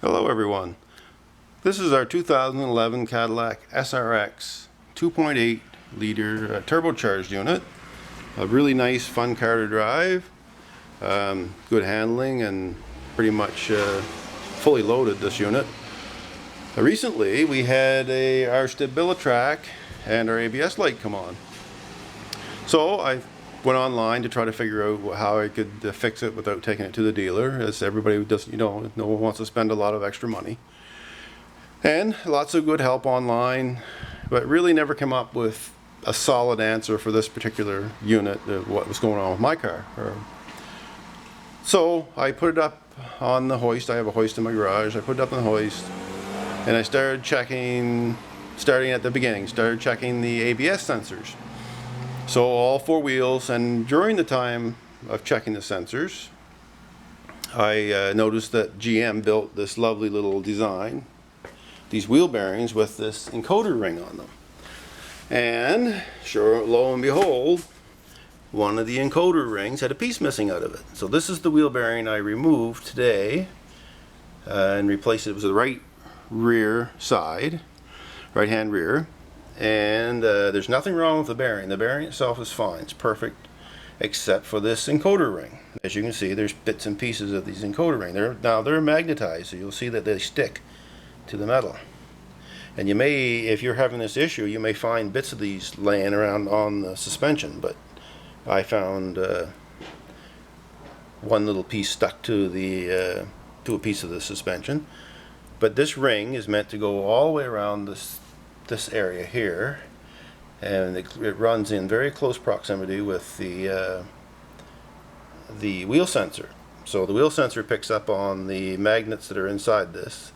Hello everyone. This is our 2011 Cadillac SRX 2.8 liter turbocharged unit. A really nice, fun car to drive. Good handling and pretty much fully loaded, this unit. Recently we had our StabiliTrak and our ABS light come on. So I went online to try to figure out how I could fix it without taking it to the dealer, as everybody does, no one wants to spend a lot of extra money. And lots of good help online, but really never come up with a solid answer for this particular unit, what was going on with my car. So I put it up on the hoist. I have a hoist in my garage. I put it up on the hoist and I started checking, starting at the beginning, started checking the ABS sensors. So all four wheels, and during the time of checking the sensors, I noticed that GM built this lovely little design, these wheel bearings with this encoder ring on them. And sure, lo and behold, one of the encoder rings had a piece missing out of it. So this is the wheel bearing I removed today and replaced it with the right rear side, right hand rear. And there's nothing wrong with the bearing. The bearing itself is fine. It's perfect, except for this encoder ring. As you can see, there's bits and pieces of these encoder rings. They're magnetized, so you'll see that they stick to the metal. And you may, if you're having this issue, you may find bits of these laying around on the suspension. But I found one little piece stuck to a piece of the suspension. But this ring is meant to go all the way around this area here, and it runs in very close proximity with the wheel sensor. So the wheel sensor picks up on the magnets that are inside this.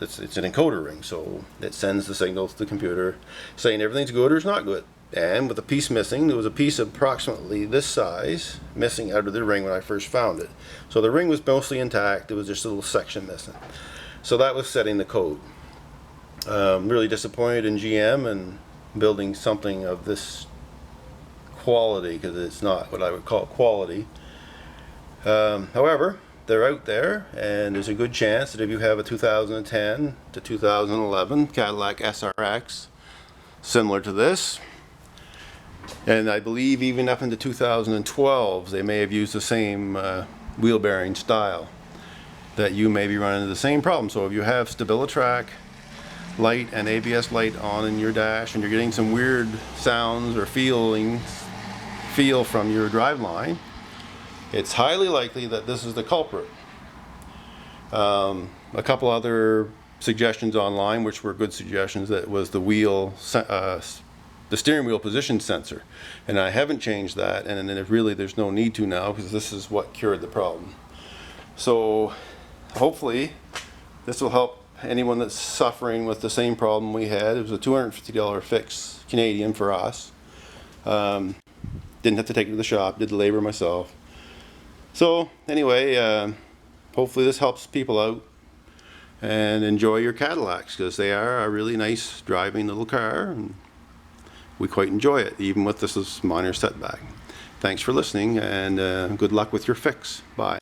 It's an encoder ring, so it sends the signal to the computer saying everything's good or it's not good. And with a piece missing, there was a piece approximately this size missing out of the ring when I first found it. So the ring was mostly intact, there was just a little section missing. So that was setting the code. Really disappointed in GM and building something of this quality, because it's not what I would call quality. However, they're out there, and there's a good chance that if you have a 2010 to 2011 Cadillac SRX similar to this, and I believe even up into 2012 they may have used the same wheel bearing style, that you may be running into the same problem. So if you have StabiliTrak light and ABS light on in your dash and you're getting some weird sounds or feel from your drive line, it's highly likely that this is the culprit. A couple other suggestions online, which were good suggestions, that was the steering wheel position sensor, and I haven't changed that, and there's no need to now, because this is what cured the problem. So hopefully this will help anyone that's suffering with the same problem we had. It was a $250 fix Canadian for us. Didn't have to take it to the shop, did the labor myself. So anyway, hopefully this helps people out, and enjoy your Cadillacs, because they are a really nice driving little car, and we quite enjoy it, even with this minor setback. Thanks for listening, and good luck with your fix. Bye.